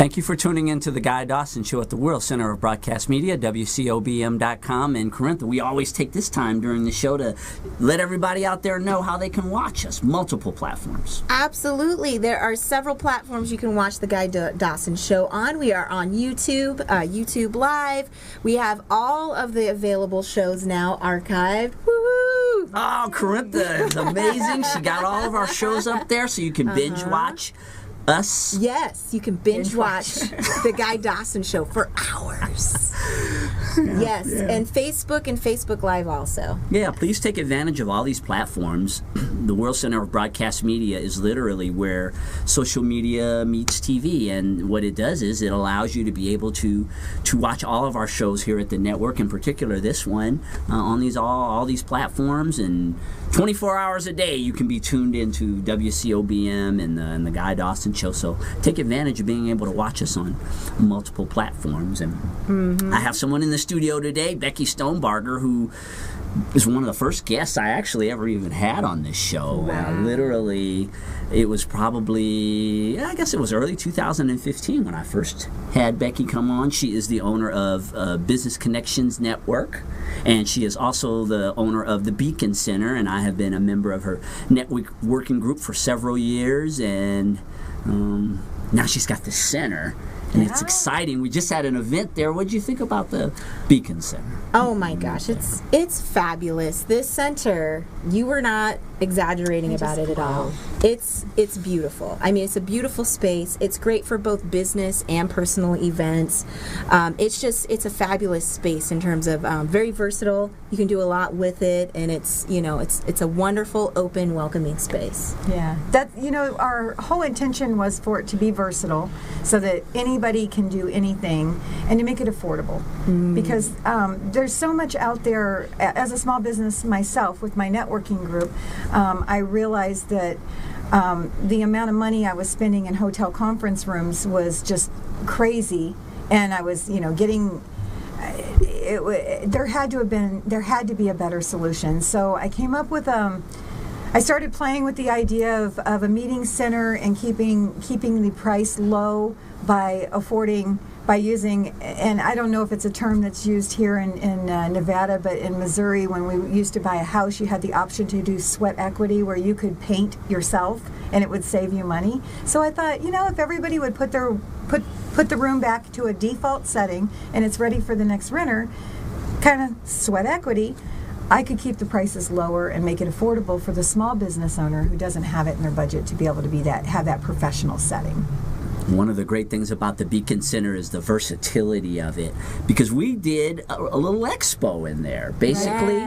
Thank you for tuning in to the Guy Dawson Show at the World Center of Broadcast Media, WCOBM.com in Corinth. We always take this time during the show to let everybody out there know how they can watch us, multiple platforms. Absolutely. There are several platforms you can watch the Guy Dawson Show on. We are on YouTube, YouTube Live. We have all of the available shows now archived. Woohoo! Oh, Corinth is amazing. She got all of our shows up there so you can binge watch us. Yes, you can binge watch the Guy Dawson Show for hours. Yes, and Facebook Live also. Yeah, please take advantage of all these platforms. The World Center of Broadcast Media is literally where social media meets TV, and what it does is it allows you to be able to watch all of our shows here at the network, in particular this one, on these all these platforms, and 24 hours a day you can be tuned into WCOBM and the Guy Dawson Show. So take advantage of being able to watch us on multiple platforms. And I have someone in the studio today, Becky Stonebarger, who is one of the first guests I actually ever even had on this show. Wow. Literally, it was probably, I guess it was early 2015 when I first had Becky come on. She is the owner of Business Connections Network, and she is also the owner of the Beacon Center, and I have been a member of her network working group for several years, and now she's got the center. And it's exciting. We just had an event there. What did you think about the Beacon Center? Oh my gosh, it's fabulous. This center, you were not exaggerating about it at all. It's beautiful. I mean, it's a beautiful space. It's great for both business and personal events. It's a fabulous space in terms of very versatile. You can do a lot with it, and it's a wonderful, open, welcoming space. Yeah, our whole intention was for it to be versatile, so that anybody can do anything, and to make it affordable. Because there's so much out there. As a small business myself, with my networking group, I realized that the amount of money I was spending in hotel conference rooms was just crazy, and I was, getting. There had to be a better solution. So I came up with I started playing with the idea of a meeting center and keeping the price low by using, and I don't know if it's a term that's used here in Nevada, but in Missouri, when we used to buy a house, you had the option to do sweat equity, where you could paint yourself and it would save you money. So I thought, if everybody would put the room back to a default setting and it's ready for the next renter, kind of sweat equity, I could keep the prices lower and make it affordable for the small business owner who doesn't have it in their budget to be able to have that professional setting. One of the great things about the Beacon Center is the versatility of it, because we did a little expo in there. Basically,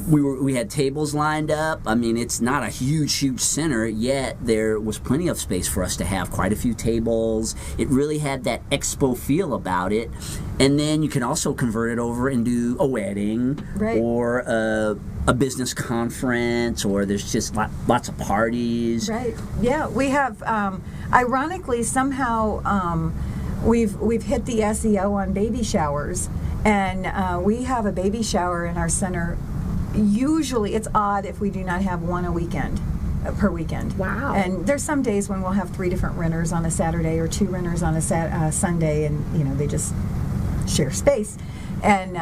we had tables lined up. I mean, it's not a huge center, yet there was plenty of space for us to have quite a few tables. It really had that expo feel about it. And then you can also convert it over and do a wedding, or a business conference, or there's just lots of parties. Right. Yeah, we have. Ironically, somehow we've hit the SEO on baby showers, and we have a baby shower in our center. Usually, it's odd if we do not have one per weekend. Wow. And there's some days when we'll have 3 different renters on a Saturday, or 2 renters on a Sunday, and they just share space. And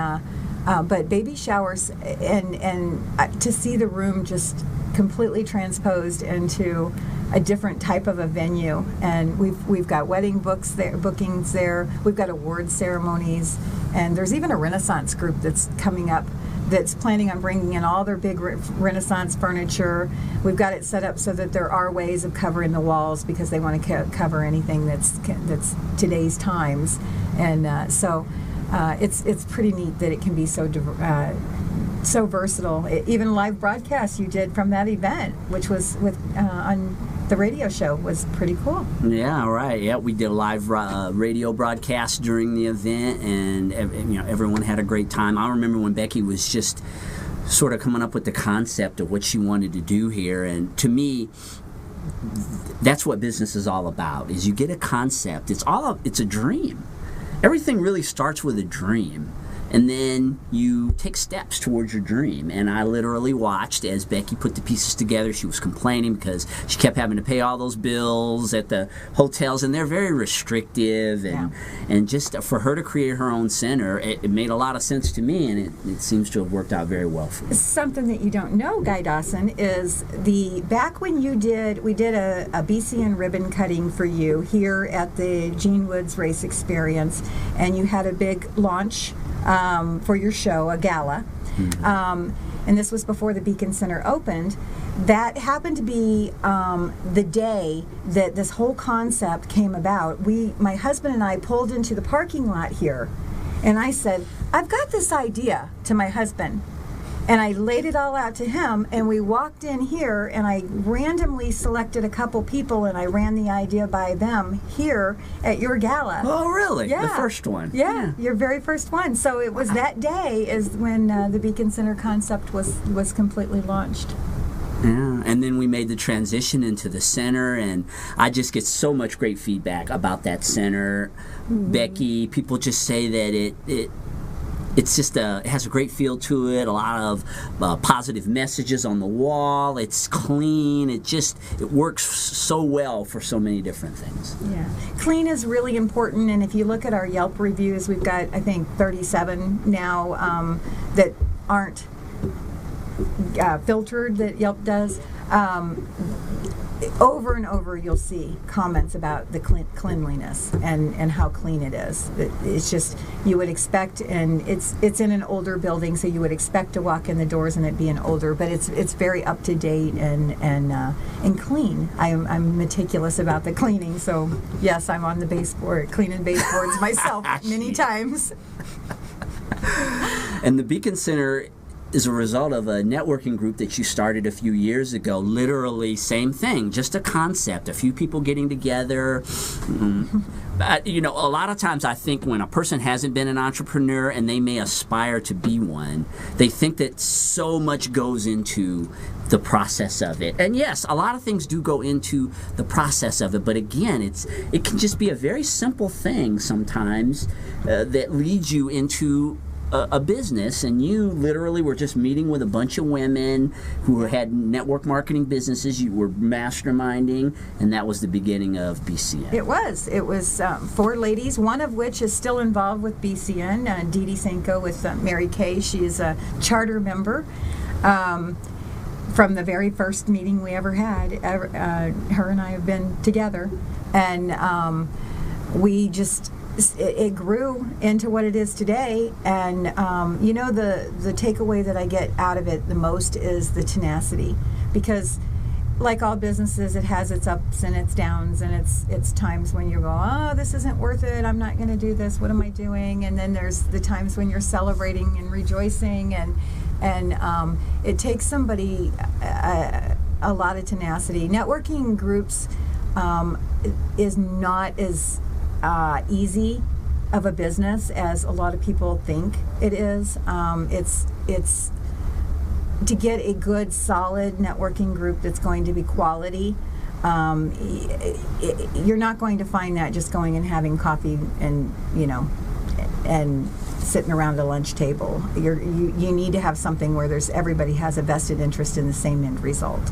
but baby showers, and to see the room just completely transposed into a different type of a venue, and we've got wedding bookings there. We've got award ceremonies, and there's even a Renaissance group that's coming up that's planning on bringing in all their big Renaissance furniture. We've got it set up so that there are ways of covering the walls, because they want to cover anything that's today's times, and so it's pretty neat that it can be so versatile. Even live broadcasts you did from that event, which was on the radio show, was pretty cool. Yeah, right. Yeah, we did a live radio broadcast during the event, and everyone had a great time. I remember when Becky was just sort of coming up with the concept of what she wanted to do here, and to me, that's what business is all about. Is you get a concept. It's a dream. Everything really starts with a dream. and then you take steps towards your dream. And I literally watched as Becky put the pieces together. She was complaining because she kept having to pay all those bills at the hotels, and they're very restrictive. And just for her to create her own center, it made a lot of sense to me, and it seems to have worked out very well for me. Something that you don't know, Guy Dawson, is back when we did a BCN ribbon cutting for you here at the Gene Woods Race Experience, and you had a big launch for your show, a gala. And this was before the Beacon Center opened. That happened to be the day that this whole concept came about. My husband and I pulled into the parking lot here, and I said, I've got this idea to my husband. And I laid it all out to him, and we walked in here, and I randomly selected a couple people, and I ran the idea by them here at your gala. Oh, really? Yeah. The first one? Yeah, your very first one. So it was that day is when the Beacon Center concept was completely launched. Yeah, and then we made the transition into the center, and I just get so much great feedback about that center. Becky, people just say that it's just it has a great feel to it, a lot of positive messages on the wall. It's clean. It works so well for so many different things. Yeah. Clean is really important, and if you look at our Yelp reviews, we've got, I think, 37 now that aren't filtered that Yelp does. Over and over you'll see comments about the cleanliness and how clean it is. It's just, you would expect, and it's in an older building, so you would expect to walk in the doors and it being older, but it's very up to date and clean. I'm meticulous about the cleaning, so yes, I'm on the baseboard, cleaning baseboards myself many times. And the Beacon Center is a result of a networking group that you started a few years ago. Literally, same thing, just a concept, a few people getting together. A lot of times I think when a person hasn't been an entrepreneur and they may aspire to be one, they think that so much goes into the process of it. And yes, a lot of things do go into the process of it, but again, it can just be a very simple thing sometimes that leads you into a business. And you literally were just meeting with a bunch of women who had network marketing businesses. You were masterminding, and that was the beginning of BCN. It was 4 ladies, one of which is still involved with BCN, Dee Dee Senko with Mary Kay. She is a charter member from the very first meeting we ever had. Her and I have been together, and it grew into what it is today. And the takeaway that I get out of it the most is the tenacity, because like all businesses, it has its ups and its downs, and it's times when you go, oh, this isn't worth it, I'm not going to do this, what am I doing? And then there's the times when you're celebrating and rejoicing, and it takes somebody a lot of tenacity. Networking groups is not as easy of a business as a lot of people think it is. It's to get a good, solid networking group that's going to be quality. You're not going to find that just going and having coffee and sitting around a lunch table. You need to have something where everybody has a vested interest in the same end result.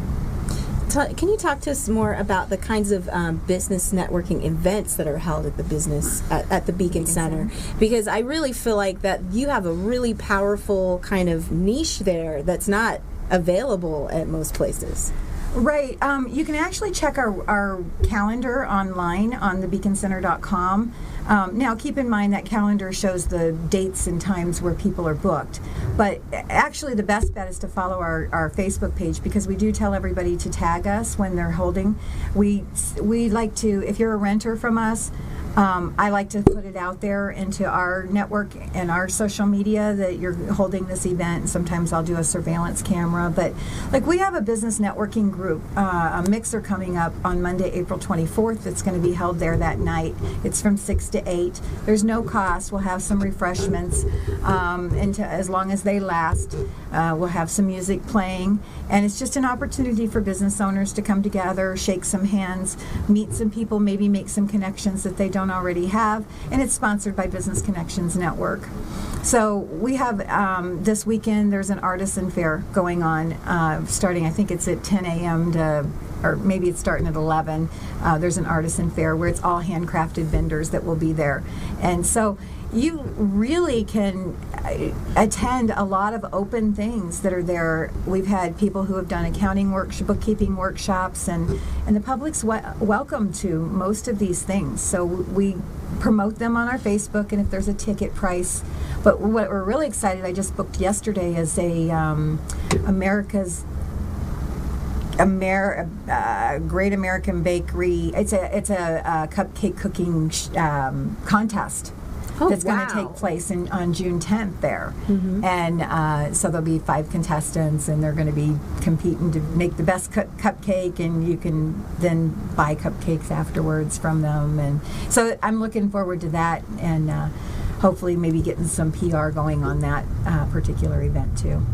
Can you talk to us more about the kinds of business networking events that are held at the Beacon Center? Because I really feel like that you have a really powerful kind of niche there that's not available at most places. Right. You can actually check our calendar online on thebeaconcenter.com. Now, keep in mind that calendar shows the dates and times where people are booked. But actually, the best bet is to follow our Facebook page, because we do tell everybody to tag us when they're holding. We like to, if you're a renter from us, I like to put it out there into our network and our social media that you're holding this event. And sometimes I'll do a surveillance camera. But like, we have a business networking group, a mixer coming up on Monday, April 24th. That's going to be held there that night. It's from 6 to 8. There's no cost. We'll have some refreshments, and as long as they last, we'll have some music playing. And it's just an opportunity for business owners to come together, shake some hands, meet some people, maybe make some connections that they don't don't already have, and it's sponsored by Business Connections Network. So we have this weekend, there's an artisan fair going on, starting, I think it's at 10 a.m. or maybe it's starting at 11. There's an artisan fair where it's all handcrafted vendors that will be there. And so you really can attend a lot of open things that are there. We've had people who have done accounting bookkeeping workshops, and the public's welcome to most of these things. So we promote them on our Facebook, and if there's a ticket price. But what we're really excited, I just booked yesterday, is a Great American Bakery. It's a cupcake cooking contest. That's going to take place on June 10th there. And so there'll be 5 contestants, and they're going to be competing to make the best cupcake, and you can then buy cupcakes afterwards from them. And so I'm looking forward to that, and hopefully maybe getting some PR going on that particular event too.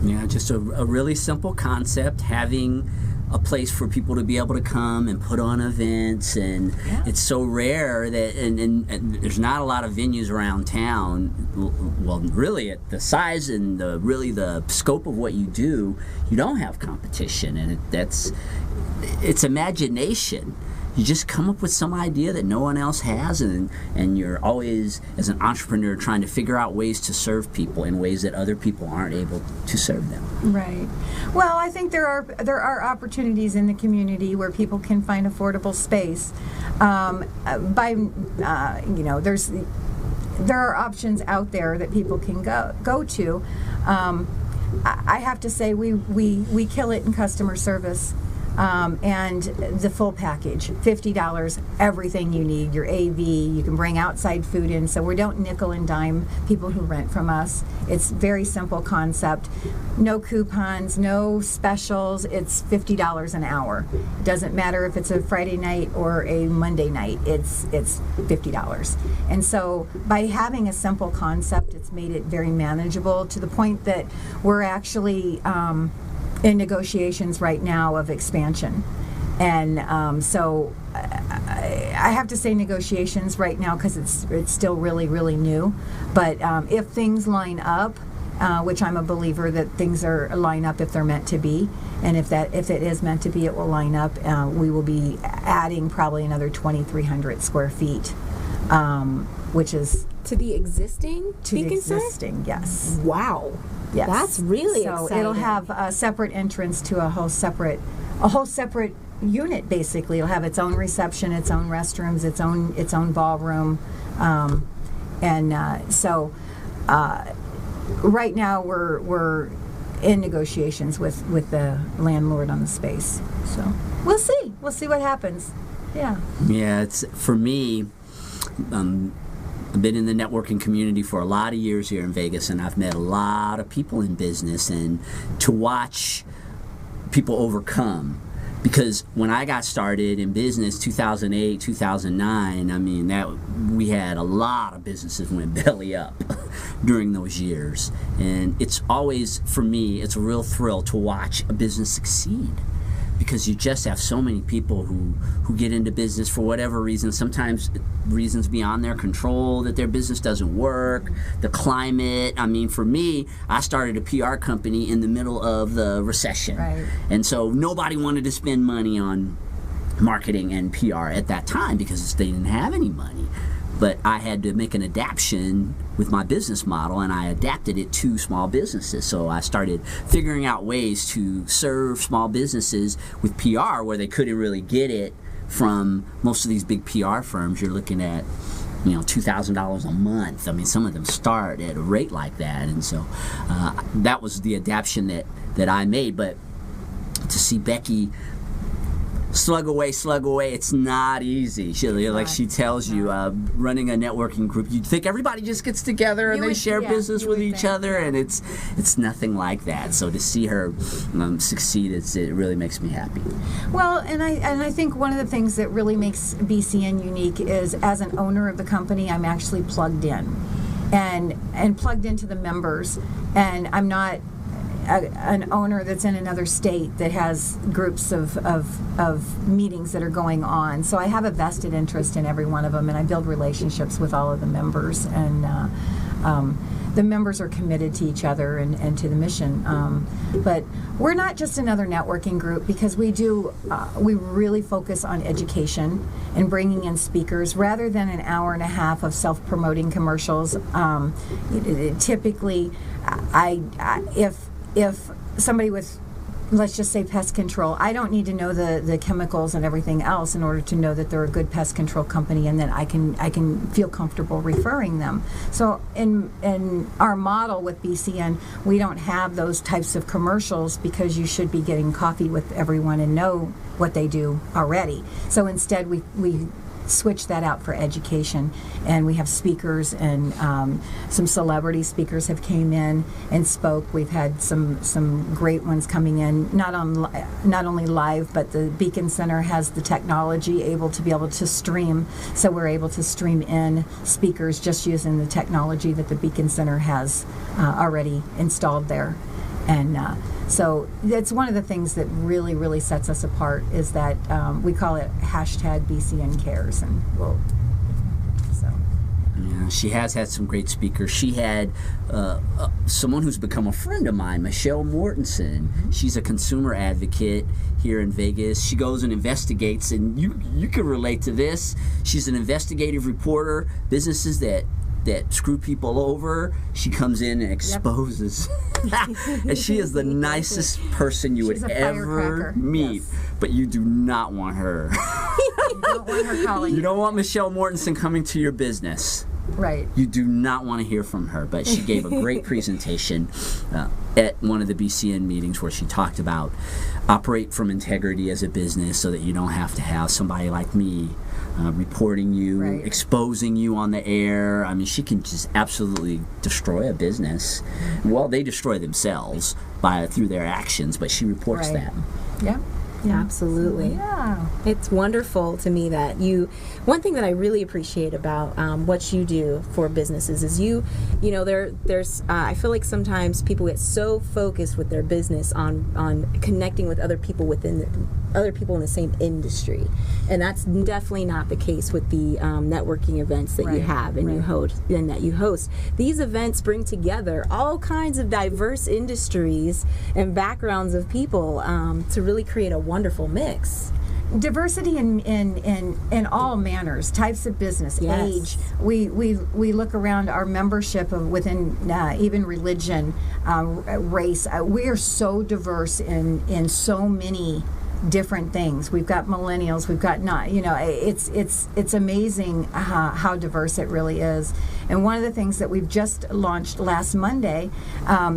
Yeah, just a really simple concept, having a place for people to be able to come and put on events, and it's so rare that and there's not a lot of venues around town. Well, really at the size and the scope of what you do, you don't have competition, and it's imagination. You just come up with some idea that no one else has, and you're always, as an entrepreneur, trying to figure out ways to serve people in ways that other people aren't able to serve them. Right. Well, I think there are opportunities in the community where people can find affordable space. There are options out there that people can go to. I have to say we kill it in customer service. And the full package, $50, everything you need, your AV, you can bring outside food in, so we don't nickel and dime people who rent from us. It's very simple concept. No coupons, no specials, it's $50 an hour. It doesn't matter if it's a Friday night or a Monday night, it's $50. And so by having a simple concept, it's made it very manageable to the point that we're actually in negotiations right now of expansion. And so I have to say negotiations right now because it's still really, really new. But if things line up, which I'm a believer that things line up if they're meant to be, and if it is meant to be, it will line up. We will be adding probably another 2,300 square feet, which is to the existing Beacon Center? Yes. Wow. Yes. That's really exciting. So it'll have a separate entrance to a whole separate unit. Basically, it'll have its own reception, its own restrooms, its own ballroom, so right now we're in negotiations with the landlord on the space. So we'll see what happens. Yeah. Yeah, it's for me. I've been in the networking community for a lot of years here in Vegas, and I've met a lot of people in business, and to watch people overcome. Because when I got started in business, 2008, 2009, I mean, we had a lot of businesses went belly up during those years. And it's always, for me, it's a real thrill to watch a business succeed. Because you just have so many people who get into business for whatever reason, sometimes reasons beyond their control, that their business doesn't work, the climate. I mean, for me, I started a PR company in the middle of the recession. Right. And so nobody wanted to spend money on marketing and PR at that time because they didn't have any money. But I had to make an adaptation with my business model, and I adapted it to small businesses. So I started figuring out ways to serve small businesses with PR where they couldn't really get it from most of these big PR firms. You're looking at, $2,000 a month. I mean, some of them start at a rate like that. And so that was the adaptation that I made. But to see Becky slug away, it's not easy. She tells you, running a networking group, you'd think everybody just gets together and they share business with each other, and it's nothing like that. So to see her succeed, it really makes me happy. Well, and I think one of the things that really makes BCN unique is, as an owner of the company, I'm actually plugged in and plugged into the members, and I'm not an owner that's in another state that has groups of meetings that are going on. So I have a vested interest in every one of them, and I build relationships with all of the members, and the members are committed to each other and to the mission. But we're not just another networking group, because we really focus on education and bringing in speakers rather than an hour and a half of self-promoting commercials. Typically, if somebody with, let's just say, pest control, I don't need to know the chemicals and everything else in order to know that they're a good pest control company, and that I can feel comfortable referring them. So in our model with BCN, we don't have those types of commercials, because you should be getting coffee with everyone and know what they do already. So instead, we switch that out for education, and we have speakers, and some celebrity speakers have came in and spoke. We've had some great ones coming in, not only live, but the Beacon Center has the technology able to stream, so we're able to stream in speakers just using the technology that the Beacon Center has already installed there. And so that's one of the things that really, really sets us apart, is that we call it #BCN Cares. And yeah, she has had some great speakers. She had someone who's become a friend of mine, Michelle Mortensen. She's a consumer advocate here in Vegas. She goes and investigates, and you can relate to this. She's an investigative reporter. Businesses that screw people over, she comes in and exposes. And she is the nicest person you would ever meet. Yes. But you do not want her. You don't want her calling. You don't want Michelle Mortensen coming to your business. Right. You do not want to hear from her. But she gave a great presentation at one of the BCN meetings, where she talked about operate from integrity as a business, so that you don't have to have somebody like me reporting you, right, exposing you on the air. I mean, she can just absolutely destroy a business. Well, they destroy themselves through their actions, but she reports right. that. Yeah. Yeah, absolutely. Yeah. It's wonderful to me that one thing that I really appreciate about what you do for businesses is there's I feel like sometimes people get so focused with their business on connecting with other people in the same industry, and that's definitely not the case with the networking events that you have and you host. These events bring together all kinds of diverse industries and backgrounds of people to really create a wonderful mix. Diversity in all manners, types of business, yes. age. We look around our membership within even religion, race. We are so diverse in so many different things. We've got millennials. We've got it's amazing how diverse it really is. And one of the things that we've just launched last Monday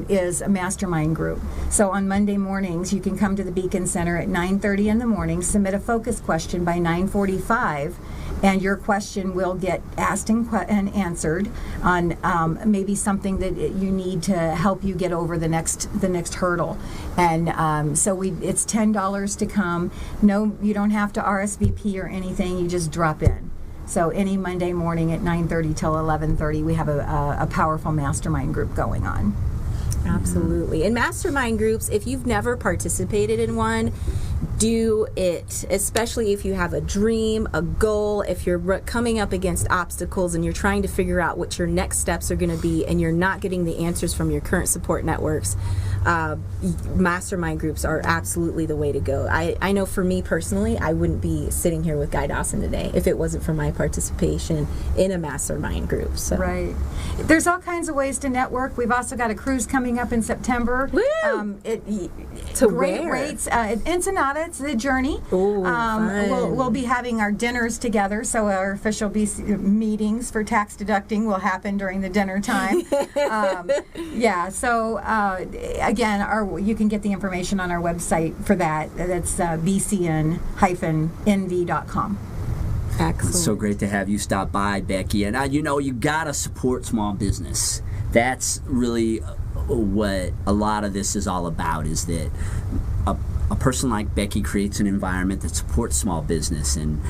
is a mastermind group. So on Monday mornings, you can come to the Beacon Center at 9:30 in the morning, submit a focus question by 9:45, and your question will get asked and answered on maybe something that you need to help you get over the next hurdle. And so it's $10 to come. No, you don't have to RSVP or anything. You just drop in. So any Monday morning at 9:30 till 11:30, we have a powerful mastermind group going on. Absolutely. And mastermind groups, if you've never participated in one, do it, especially if you have a dream, a goal, if you're coming up against obstacles and you're trying to figure out what your next steps are going to be and you're not getting the answers from your current support networks. Mastermind groups are absolutely the way to go. I know for me personally, I wouldn't be sitting here with Guy Dawson today if it wasn't for my participation in a mastermind group. So. Right. There's all kinds of ways to network. We've also got a cruise coming up in September. Woo! To great where? Rates. Ensenada, it's the Journey. Ooh, we'll be having our dinners together, so our official meetings for tax deducting will happen during the dinner time. So again, you can get the information on our website for that. That's bcn-nv.com. Excellent. It's so great to have you stop by, Becky. And you gotta support small business. That's really what a lot of this is all about, is that a person like Becky creates an environment that supports small business. And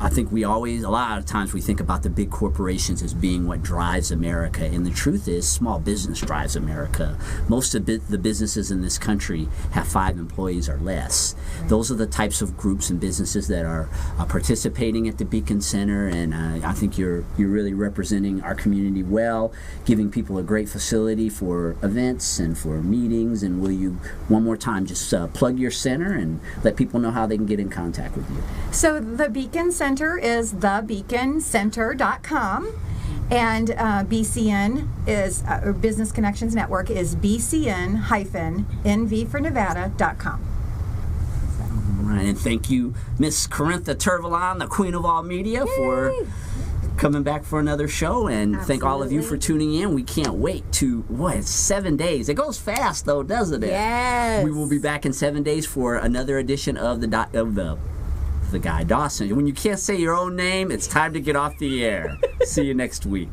I think a lot of times we think about the big corporations as being what drives America, and the truth is small business drives America. Most of the businesses in this country have 5 employees or less. Those are the types of groups and businesses that are participating at the Beacon Center, and I think you're really representing our community well, giving people a great facility for events and for meetings. And will you, one more time, just plug your center and let people know how they can get in contact with you? So the Beacon Center is thebeaconcenter.com, and BCN is Business Connections Network is bcn-nv-for-nevada.com. All right, and thank you, Miss Corintha Turvalon, the Queen of All Media, for coming back for another show, and thank all of you for tuning in. We can't wait to, it's 7 days. It goes fast, though, doesn't it? Yes. We will be back in 7 days for another edition of the guy Dawson. When you can't say your own name, it's time to get off the air. See you next week.